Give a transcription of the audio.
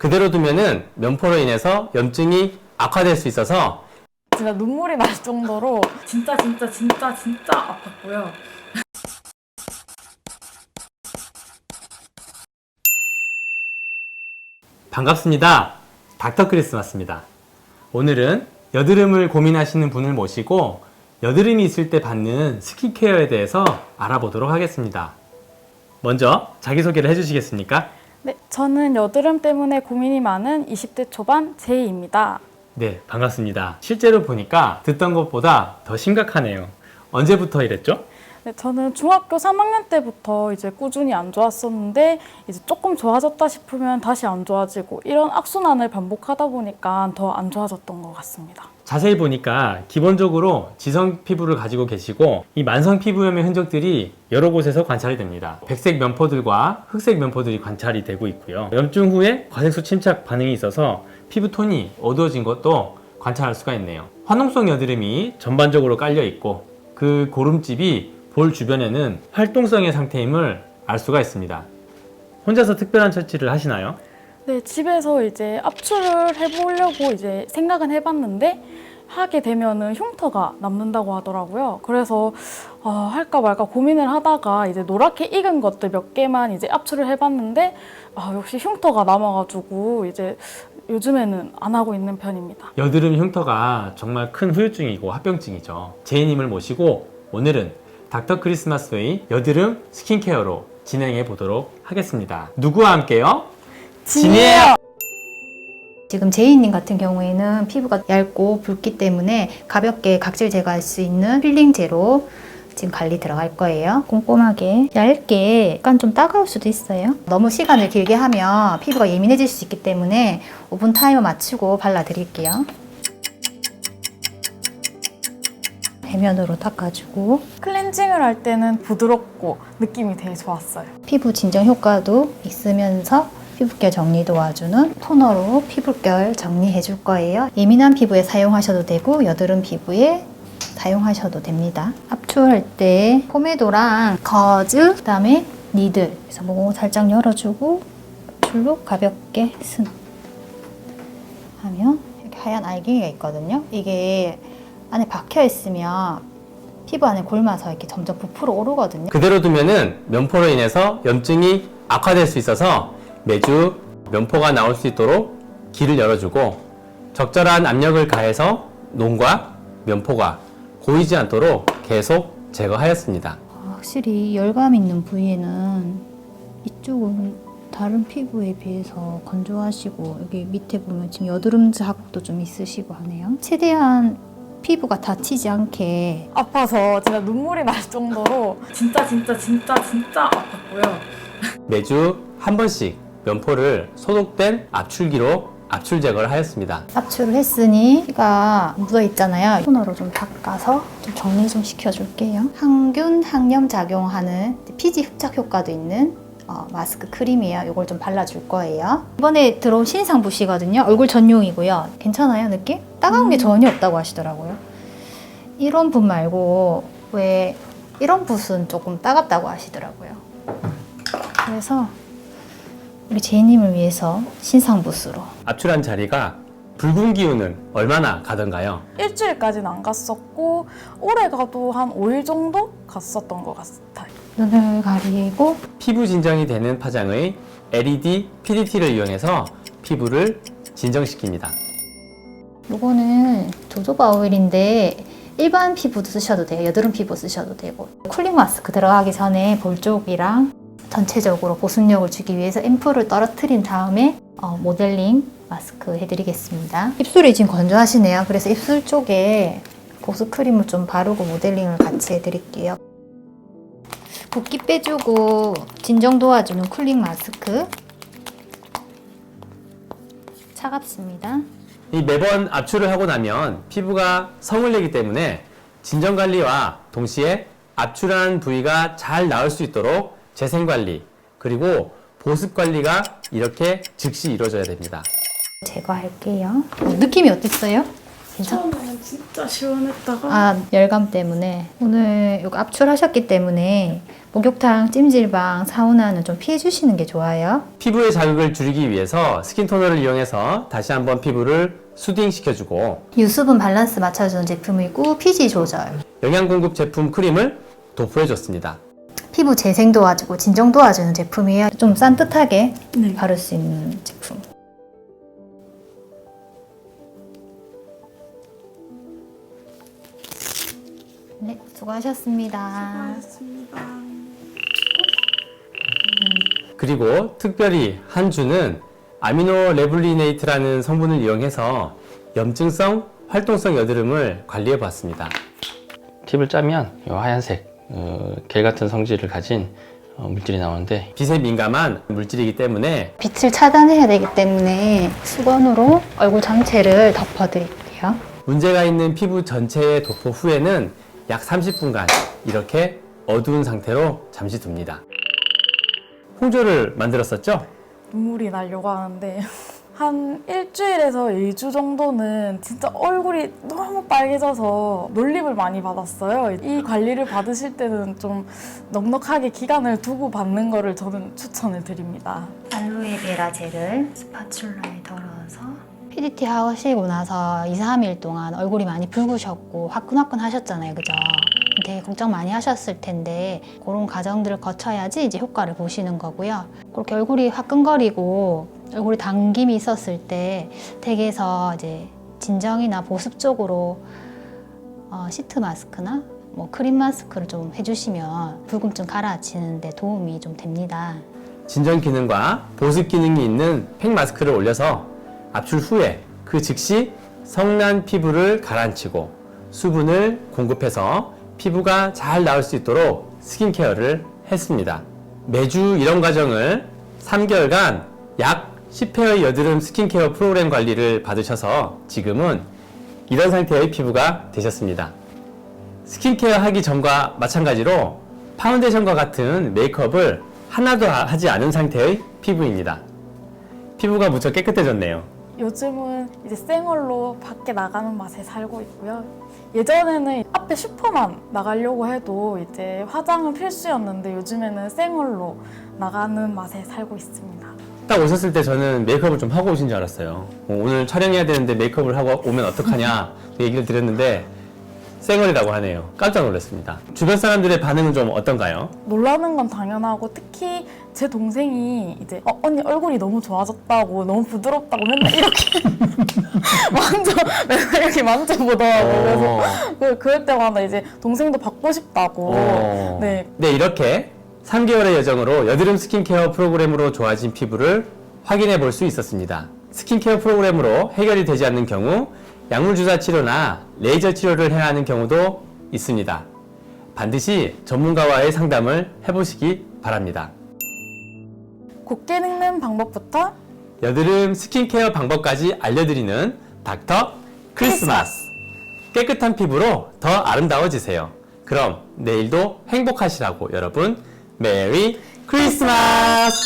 그대로 두면은 면포로 인해서 염증이 악화될 수 있어서 진짜 눈물이 날 정도로 진짜 아팠고요. 반갑습니다. 닥터 크리스마스입니다. 오늘은 여드름을 고민하시는 분을 모시고 여드름이 있을 때 받는 스킨케어에 대해서 알아보도록 하겠습니다. 먼저 자기소개를 해주시겠습니까? 네, 저는 여드름 때문에 고민이 많은 20대 초반 제이입니다. 네, 반갑습니다. 실제로 보니까 듣던 것보다 더 심각하네요. 언제부터 이랬죠? 네, 저는 중학교 3학년 때부터 이제 꾸준히 안 좋았었는데 이제 조금 좋아졌다 싶으면 다시 안 좋아지고 이런 악순환을 반복하다 보니까 더 안 좋아졌던 것 같습니다. 자세히 보니까 기본적으로 지성 피부를 가지고 계시고 이 만성 피부염의 흔적들이 여러 곳에서 관찰이 됩니다. 백색 면포들과 흑색 면포들이 관찰이 되고 있고요. 염증 후에 과색수 침착 반응이 있어서 피부 톤이 어두워진 것도 관찰할 수가 있네요. 화농성 여드름이 전반적으로 깔려 있고 그 고름집이 볼 주변에는 활동성의 상태임을 알 수가 있습니다. 혼자서 특별한 처치를 하시나요? 네, 집에서 이제 압출을 해보려고 이제 생각은 해봤는데 하게 되면은 흉터가 남는다고 하더라고요. 그래서 할까 말까 고민을 하다가 이제 노랗게 익은 것들 몇 개만 이제 압출을 해봤는데 역시 흉터가 남아가지고 이제 요즘에는 안 하고 있는 편입니다. 여드름 흉터가 정말 큰 후유증이고 합병증이죠. 제이님을 모시고 오늘은 닥터 크리스마스의 여드름 스킨케어로 진행해 보도록 하겠습니다. 누구와 함께요? 진이에요! 지금 제이님 같은 경우에는 피부가 얇고 붉기 때문에 가볍게 각질 제거할 수 있는 필링 제로 지금 관리 들어갈 거예요. 꼼꼼하게 얇게 약간 좀 따가울 수도 있어요. 너무 시간을 길게 하면 피부가 예민해질 수 있기 때문에 5분 타이머 맞추고 발라드릴게요. 대면으로 닦아주고 클렌징을 할 때는 부드럽고 느낌이 되게 좋았어요. 피부 진정 효과도 있으면서 피부결 정리 도와주는 토너로 피부결 정리해 줄 거예요. 예민한 피부에 사용하셔도 되고 여드름 피부에 사용하셔도 됩니다. 압출할 때 포메도랑 거즈, 그다음에 니들 그래서 목 살짝 열어주고 압출로 가볍게 쓴 하면 이렇게 하얀 알갱이가 있거든요. 이게 안에 박혀 있으면 피부 안에 골마서 이렇게 점점 부풀어 오르거든요. 그대로 두면은 면포로 인해서 염증이 악화될 수 있어서 매주 면포가 나올 수 있도록 길을 열어주고 적절한 압력을 가해서 농과 면포가 고이지 않도록 계속 제거하였습니다. 확실히 열감 있는 부위에는 이쪽은 다른 피부에 비해서 건조하시고 여기 밑에 보면 지금 여드름 자국도 좀 있으시고 하네요. 최대한 피부가 다치지 않게 아파서 진짜 눈물이 날 정도로 진짜 아팠고요. 매주 한 번씩 면포를 소독된 압출기로 압출 제거를 하였습니다. 압출을 했으니 피가 묻어 있잖아요. 토너로 좀 닦아서 좀 정리 좀 시켜줄게요. 항균, 항염 작용하는 피지 흡착 효과도 있는 마스크 크림이에요. 이걸 좀 발라줄 거예요. 이번에 들어온 신상 붓이거든요. 얼굴 전용이고요. 괜찮아요, 느낌? 따가운 게 전혀 없다고 하시더라고요. 이런 붓 말고 왜 이런 붓은 조금 따갑다고 하시더라고요. 그래서 우리 제이님을 위해서 신상 붓으로 압출한 자리가 붉은 기운은 얼마나 가던가요? 일주일까지는 안 갔었고 오래 가도 한 5일 정도 갔었던 것 같아요. 눈을 가리고 피부 진정이 되는 파장의 LED PDT를 이용해서 피부를 진정시킵니다. 이거는 조조바 오일인데 일반 피부도 쓰셔도 돼요. 여드름 피부 쓰셔도 되고 쿨링 마스크 들어가기 전에 볼 쪽이랑 전체적으로 보습력을 주기 위해서 앰플을 떨어뜨린 다음에 모델링 마스크 해드리겠습니다. 입술이 지금 건조하시네요. 그래서 입술 쪽에 보습 크림을 좀 바르고 모델링을 같이 해드릴게요. 붓기 빼주고 진정 도와주는 쿨링 마스크. 차갑습니다. 이 매번 압출을 하고 나면 피부가 성을 내기 때문에 진정 관리와 동시에 압출한 부위가 잘 나을 수 있도록 재생 관리 그리고 보습 관리가 이렇게 즉시 이루어져야 됩니다. 제거할게요. 느낌이 어땠어요? 처음에는 진짜 시원했다가 아, 열감 때문에 오늘 이거 압출하셨기 때문에 목욕탕, 찜질방, 사우나는 좀 피해 주시는 게 좋아요. 피부의 자극을 줄이기 위해서 스킨 토너를 이용해서 다시 한번 피부를 수딩 시켜주고 유수분 밸런스 맞춰주는 제품이고 피지 조절, 영양 공급 제품 크림을 도포해줬습니다. 피부 재생 도와주고 진정 도와주는 제품이에요. 좀 산뜻하게 네. 바를 수 있는 제품. 네, 수고하셨습니다. 그리고 특별히 한 주는 아미노 레블리네이트라는 성분을 이용해서 염증성, 활동성 여드름을 관리해 보았습니다. 팁을 짜면 이 하얀색 겔 같은 성질을 가진 물질이 나오는데 빛에 민감한 물질이기 때문에 빛을 차단해야 되기 때문에 수건으로 얼굴 전체를 덮어드릴게요. 문제가 있는 피부 전체의 도포 후에는 약 30분간 이렇게 어두운 상태로 잠시 둡니다. 홍조를 만들었었죠? 눈물이 나려고 하는데 한 일주일에서 2주 정도는 진짜 얼굴이 너무 빨개져서 놀림을 많이 받았어요. 이 관리를 받으실 때는 좀 넉넉하게 기간을 두고 받는 거를 저는 추천을 드립니다. 알로에베라 젤을 스파츌라에 덜어서 PDT 하시고 나서 2, 3일 동안 얼굴이 많이 붉으셨고 화끈화끈 하셨잖아요. 그죠? 되게 걱정 많이 하셨을 텐데 그런 과정들을 거쳐야지 이제 효과를 보시는 거고요. 그렇게 얼굴이 화끈거리고 얼굴에 당김이 있었을 때 댁에서 이제 진정이나 보습 쪽으로 시트 마스크나 뭐 크림 마스크를 좀 해주시면 붉음증 가라앉히는 데 도움이 좀 됩니다. 진정 기능과 보습 기능이 있는 팩 마스크를 올려서 압출 후에 그 즉시 성난 피부를 가라앉히고 수분을 공급해서 피부가 잘 나올 수 있도록 스킨케어를 했습니다. 매주 이런 과정을 3개월간 약 10회의 여드름 스킨케어 프로그램 관리를 받으셔서 지금은 이런 상태의 피부가 되셨습니다. 스킨케어 하기 전과 마찬가지로 파운데이션과 같은 메이크업을 하나도 하지 않은 상태의 피부입니다. 피부가 무척 깨끗해졌네요. 요즘은 이제 생얼로 밖에 나가는 맛에 살고 있고요. 예전에는 앞에 슈퍼만 나가려고 해도 이제 화장은 필수였는데 요즘에는 생얼로 나가는 맛에 살고 있습니다. 딱 오셨을 때 저는 메이크업을 좀 하고 오신 줄 알았어요. 오늘 촬영해야 되는데 메이크업을 하고 오면 어떡하냐 얘기를 드렸는데 생얼이라고 하네요. 깜짝 놀랐습니다. 주변 사람들의 반응은 좀 어떤가요? 놀라는 건 당연하고 특히 제 동생이 이제 언니 얼굴이 너무 좋아졌다고 너무 부드럽다고 맨날 이렇게 맨날 이렇게 만져보더라고요. 그래서 그럴 때마다 이제 동생도 받고 싶다고. 네. 네, 이렇게 3개월의 여정으로 여드름 스킨케어 프로그램으로 좋아진 피부를 확인해 볼 수 있었습니다. 스킨케어 프로그램으로 해결이 되지 않는 경우 약물 주사 치료나 레이저 치료를 해야 하는 경우도 있습니다. 반드시 전문가와의 상담을 해보시기 바랍니다. 곱게 늙는 방법부터 여드름 스킨케어 방법까지 알려드리는 닥터 크리스마스. 깨끗한 피부로 더 아름다워지세요. 그럼 내일도 행복하시라고 여러분, 메리 크리스마스!